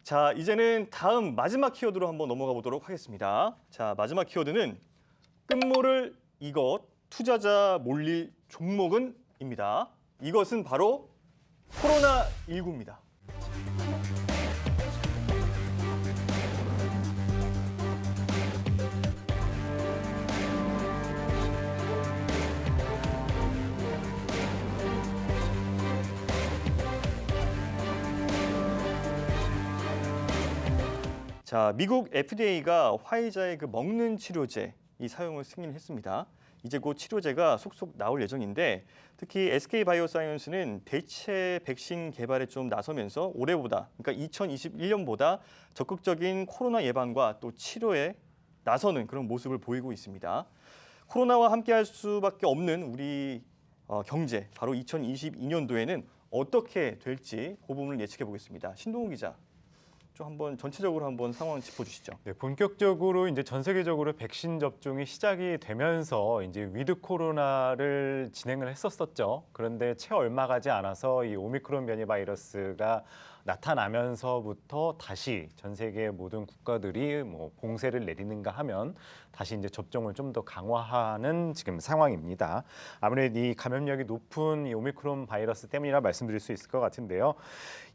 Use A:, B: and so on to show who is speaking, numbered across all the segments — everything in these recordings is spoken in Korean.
A: 자, 이제는 다음 마지막 키워드로 한번 넘어가 보도록 하겠습니다. 자, 마지막 키워드는 끝모를 이것, 투자자 몰릴 종목은 입니다. 이것은 바로 코로나19입니다. 자, 미국 FDA가 화이자의 그 먹는 치료제 이 사용을 승인했습니다. 이제 곧 치료제가 속속 나올 예정인데 특히 SK바이오사이언스는 대체 백신 개발에 좀 나서면서 올해보다 그러니까 2021년보다 적극적인 코로나 예방과 또 치료에 나서는 그런 모습을 보이고 있습니다. 코로나와 함께할 수밖에 없는 우리 경제 바로 2022년도에는 어떻게 될지 그 부분을 예측해 보겠습니다. 신동훈 기자. 좀 한번 전체적으로 한번 상황 짚어주시죠.
B: 네, 본격적으로 이제 전 세계적으로 백신 접종이 시작이 되면서 이제 위드 코로나를 진행을 했었죠. 그런데 채 얼마 가지 않아서 이 오미크론 변이 바이러스가 나타나면서부터 다시 전 세계 모든 국가들이 뭐 봉쇄를 내리는가 하면 다시 이제 접종을 좀 더 강화하는 지금 상황입니다. 아무래도 이 감염력이 높은 이 오미크론 바이러스 때문이라 말씀드릴 수 있을 것 같은데요.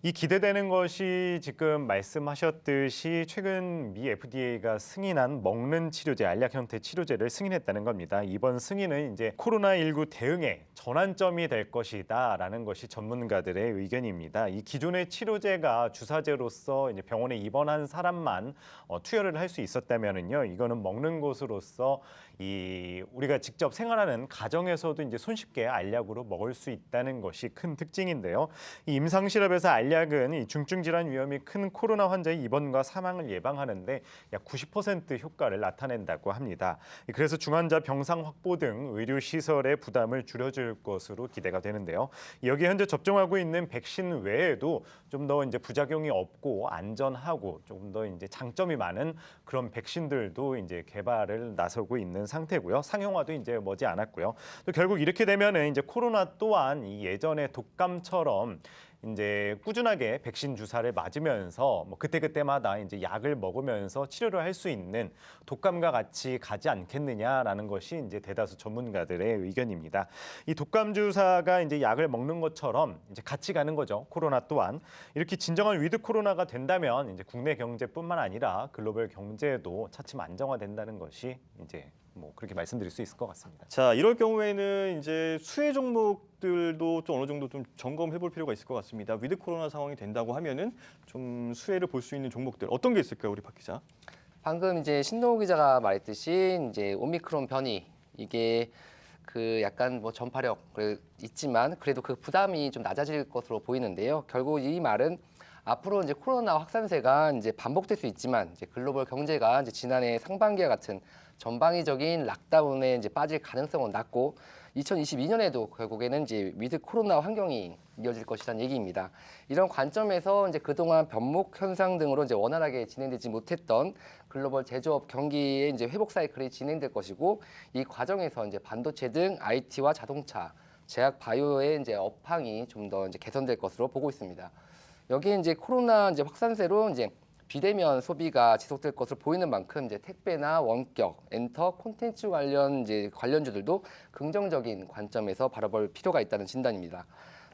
B: 이 기대되는 것이 지금 말씀하셨듯이 최근 미 FDA가 승인한 먹는 치료제, 알약 형태 치료제를 승인했다는 겁니다. 이번 승인은 이제 코로나19 대응의 전환점이 될 것이다라는 것이 전문가들의 의견입니다. 이 기존의 치료제가 주사제로서 이제 병원에 입원한 사람만 투여를 할 수 있었다면은요, 이거는 먹는 것으로서 이 우리가 직접 생활하는 가정에서도 이제 손쉽게 알약으로 먹을 수 있다는 것이 큰 특징인데요. 이 임상실험에서 알약은 이 중증 질환 위험이 큰 코로나 환자의 입원과 사망을 예방하는데 약 90% 효과를 나타낸다고 합니다. 그래서 중환자 병상 확보 등 의료 시설의 부담을 줄여줄 것으로 기대가 되는데요. 여기 현재 접종하고 있는 백신 외에도 좀 더 이제 부작용이 없고 안전하고 조금 더 이제 장점이 많은 그런 백신들도 이제 개발을 나서고 있는 상태고요. 상용화도 이제 머지 않았고요. 또 결국 이렇게 되면은 이제 코로나 또한 이 예전의 독감처럼 이제 꾸준하게 백신 주사를 맞으면서 뭐 그때그때마다 이제 약을 먹으면서 치료를 할 수 있는 독감과 같이 가지 않겠느냐라는 것이 이제 대다수 전문가들의 의견입니다. 이 독감 주사가 이제 약을 먹는 것처럼 이제 같이 가는 거죠. 코로나 또한 이렇게 진정한 위드 코로나가 된다면 이제 국내 경제뿐만 아니라 글로벌 경제도 차츰 안정화된다는 것이 이제 뭐 그렇게 말씀드릴 수 있을 것 같습니다.
A: 자, 이럴 경우에는 이제 수혜 종목들도 좀 어느 정도 좀 점검해 볼 필요가 있을 것 같습니다. 위드 코로나 상황이 된다고 하면은 좀 수혜를 볼 수 있는 종목들 어떤 게 있을까요, 우리 박 기자?
C: 방금 이제 신동호 기자가 말했듯이 이제 오미크론 변이 이게 그 약간 뭐 전파력 있지만 그래도 그 부담이 좀 낮아질 것으로 보이는데요. 결국 이 말은 앞으로 이제 코로나 확산세가 이제 반복될 수 있지만 이제 글로벌 경제가 이제 지난해 상반기와 같은 전방위적인 락다운에 이제 빠질 가능성은 낮고 2022년에도 결국에는 이제 위드 코로나 환경이 이어질 것이라는 얘기입니다. 이런 관점에서 이제 그동안 변목 현상 등으로 이제 원활하게 진행되지 못했던 글로벌 제조업 경기의 이제 회복 사이클이 진행될 것이고 이 과정에서 이제 반도체 등 IT와 자동차, 제약 바이오의 이제 업황이 좀 더 이제 개선될 것으로 보고 있습니다. 여기에 이제 코로나 이제 확산세로 이제 비대면 소비가 지속될 것으로 보이는 만큼 이제 택배나 원격, 엔터, 콘텐츠 관련 이제 관련주들도 긍정적인 관점에서 바라볼 필요가 있다는 진단입니다.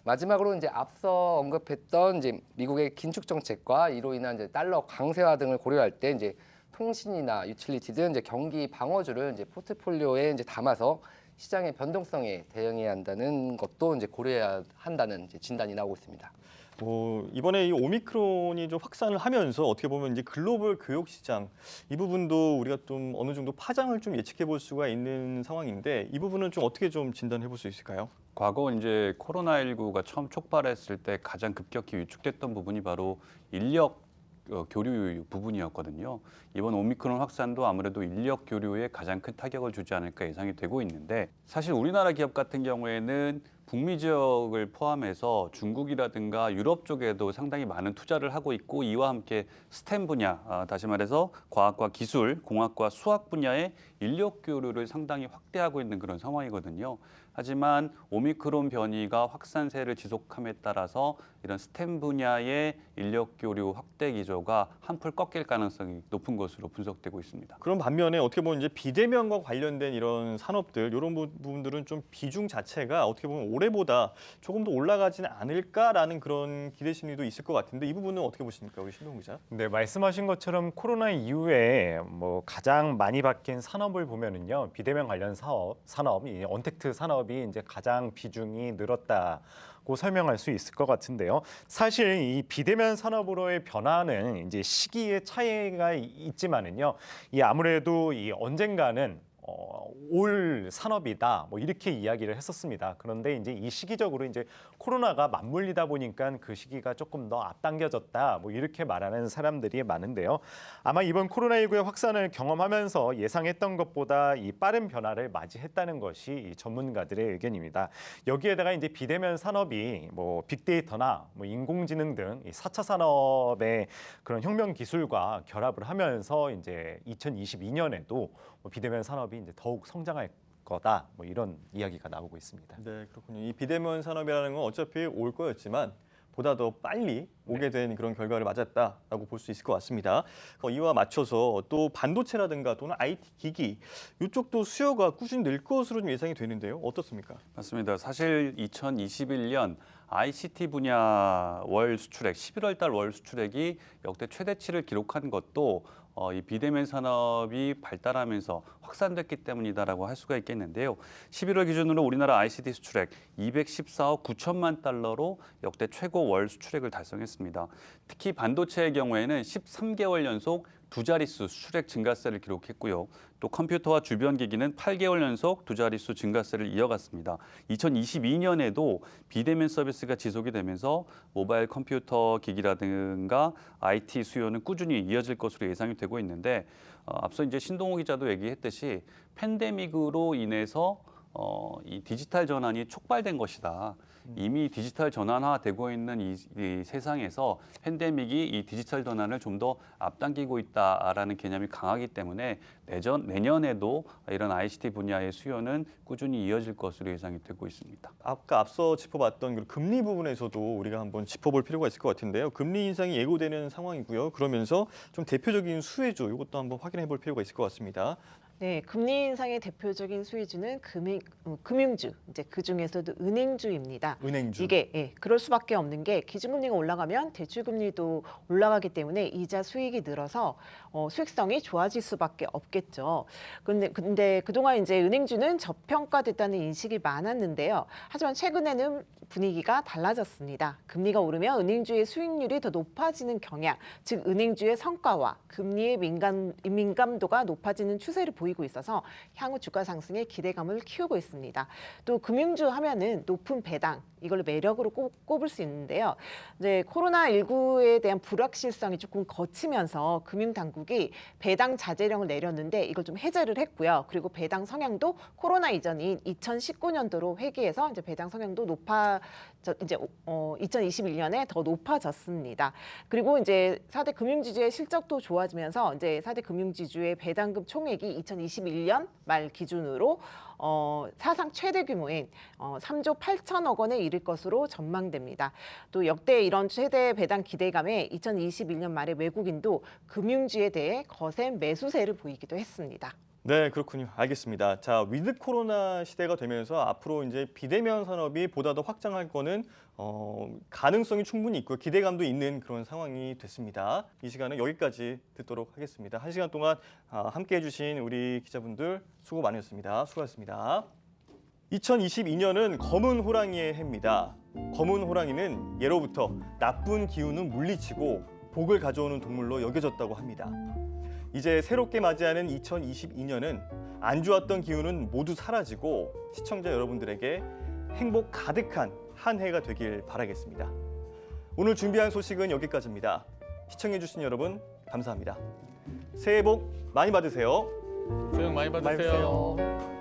C: 마지막으로 이제 앞서 언급했던 이제 미국의 긴축 정책과 이로 인한 이제 달러 강세화 등을 고려할 때 이제 통신이나 유틸리티 등 이제 경기 방어주를 이제 포트폴리오에 이제 담아서 시장의 변동성에 대응해야 한다는 것도 이제 고려해야 한다는 이제 진단이 나오고 있습니다.
A: 이번에 이 오미크론이 좀 확산을 하면서 어떻게 보면 이제 글로벌 교육 시장 이 부분도 우리가 좀 어느 정도 파장을 좀 예측해 볼 수가 있는 상황인데 이 부분은 좀 어떻게 좀 진단해 볼 수 있을까요?
D: 과거 이제 코로나19가 처음 촉발했을 때 가장 급격히 위축됐던 부분이 바로 인력 교류 부분이었거든요. 이번 오미크론 확산도 아무래도 인력 교류에 가장 큰 타격을 주지 않을까 예상이 되고 있는데 사실 우리나라 기업 같은 경우에는 북미 지역을 포함해서 중국이라든가 유럽 쪽에도 상당히 많은 투자를 하고 있고 이와 함께 스템 분야, 다시 말해서 과학과 기술, 공학과 수학 분야의 인력 교류를 상당히 확대하고 있는 그런 상황이거든요. 하지만 오미크론 변이가 확산세를 지속함에 따라서 이런 스템 분야의 인력 교류 확대 기조가 한풀 꺾일 가능성이 높은 것으로 분석되고 있습니다.
A: 그런 반면에 어떻게 보면 이제 비대면과 관련된 이런 산업들 이런 부분들은 좀 비중 자체가 어떻게 보면 올해보다 조금 더 올라가지는 않을까라는 그런 기대 심리도 있을 것 같은데 이 부분은 어떻게 보십니까, 우리 신동훈 기자?
B: 네, 말씀하신 것처럼 코로나 이후에 뭐 가장 많이 바뀐 산업을 보면은요, 비대면 관련 산업, 이 언택트 산업이 이제 가장 비중이 늘었다고 설명할 수 있을 것 같은데요. 사실 이 비대면 산업으로의 변화는 이제 시기의 차이가 있지만은요, 이 아무래도 이 언젠가는 올 산업이다 뭐 이렇게 이야기를 했었습니다. 그런데 이제 이 시기적으로 이제 코로나가 맞물리다 보니까 그 시기가 조금 더 앞당겨졌다 뭐 이렇게 말하는 사람들이 많은데요. 아마 이번 코로나19의 확산을 경험하면서 예상했던 것보다 이 빠른 변화를 맞이했다는 것이 이 전문가들의 의견입니다. 여기에다가 이제 비대면 산업이 뭐 빅데이터나 뭐 인공지능 등 이 4차 산업의 그런 혁명 기술과 결합을 하면서 이제 2022년에도 비대면 산업이 이제 더욱 성장할 거다. 뭐 이런 이야기가 나오고 있습니다.
A: 네, 그렇군요. 이 비대면 산업이라는 건 어차피 올 거였지만 보다 더 빨리 오게 된 그런 결과를 맞았다라고 볼 수 있을 것 같습니다. 이와 맞춰서 또 반도체라든가 또는 IT 기기 이쪽도 수요가 꾸준히 늘 것으로 좀 예상이 되는데요. 어떻습니까?
D: 맞습니다. 사실 2021년 ICT 분야 월 수출액, 11월 달 월 수출액이 역대 최대치를 기록한 것도 이 비대면 산업이 발달하면서 확산됐기 때문이다라고 할 수가 있겠는데요. 11월 기준으로 우리나라 ICT 수출액 214억 9천만 달러로 역대 최고 월 수출액을 달성했습니다. 특히 반도체의 경우에는 13개월 연속 두 자릿수 수출액 증가세를 기록했고요. 또 컴퓨터와 주변 기기는 8개월 연속 두 자릿수 증가세를 이어갔습니다. 2022년에도 비대면 서비스가 지속이 되면서 모바일 컴퓨터 기기라든가 IT 수요는 꾸준히 이어질 것으로 예상이 되고 있는데 앞서 이제 신동호 기자도 얘기했듯이 팬데믹으로 인해서 이 디지털 전환이 촉발된 것이다. 이미 디지털 전환화되고 있는 이 세상에서 팬데믹이 이 디지털 전환을 좀 더 앞당기고 있다라는 개념이 강하기 때문에 내년에도 이런 ICT 분야의 수요는 꾸준히 이어질 것으로 예상이 되고 있습니다.
A: 아까 앞서 짚어봤던 그 금리 부분에서도 우리가 한번 짚어볼 필요가 있을 것 같은데요. 금리 인상이 예고되는 상황이고요. 그러면서 좀 대표적인 수혜주 이것도 한번 확인해 볼 필요가 있을 것 같습니다.
E: 네, 금리 인상의 대표적인 수혜주는 금융주, 이제 그 중에서도 은행주입니다.
A: 은행주.
E: 이게 그럴 수밖에 없는 게 기준금리가 올라가면 대출금리도 올라가기 때문에 이자 수익이 늘어서 수익성이 좋아질 수밖에 없겠죠. 근데 그동안 이제 은행주는 저평가됐다는 인식이 많았는데요. 하지만 최근에는 분위기가 달라졌습니다. 금리가 오르면 은행주의 수익률이 더 높아지는 경향, 즉 은행주의 성과와 금리의 민감도가 높아지는 추세를 보이고 있어서 향후 주가 상승에 기대감을 키우고 있습니다. 또 금융주 하면은 높은 배당 이걸로 매력으로 꼽을 수 있는데요. 이제 코로나19에 대한 불확실성이 조금 거치면서 금융당국이 배당 자제령을 내렸는데 이걸 좀 해제를 했고요. 그리고 배당 성향도 코로나 이전인 2019년도로 회귀해서 이제 배당 성향도 이제 2021년에 더 높아졌습니다. 그리고 이제 4대 금융지주의 실적도 좋아지면서 이제 4대 금융지주의 배당금 총액이 2021년 말 기준으로 사상 최대 규모인 3조 8천억 원에 이를 것으로 전망됩니다. 또 역대 이런 최대 배당 기대감에 2021년 말에 외국인도 금융주에 대해 거센 매수세를 보이기도 했습니다.
A: 네, 그렇군요. 알겠습니다. 자, 위드 코로나 시대가 되면서 앞으로 이제 비대면 산업이 보다 더 확장할 거는 가능성이 충분히 있고 기대감도 있는 그런 상황이 됐습니다. 이 시간은 여기까지 듣도록 하겠습니다. 1시간 동안 함께해 주신 우리 기자분들 수고 많으셨습니다. 수고하셨습니다. 2022년은 검은 호랑이의 해입니다. 검은 호랑이는 예로부터 나쁜 기운은 물리치고 복을 가져오는 동물로 여겨졌다고 합니다. 이제 새롭게 맞이하는 2022년은 안 좋았던 기운은 모두 사라지고 시청자 여러분들에게 행복 가득한 한 해가 되길 바라겠습니다. 오늘 준비한 소식은 여기까지입니다. 시청해주신 여러분 감사합니다. 새해 복 많이 받으세요.
F: 새해 복 많이 받으세요.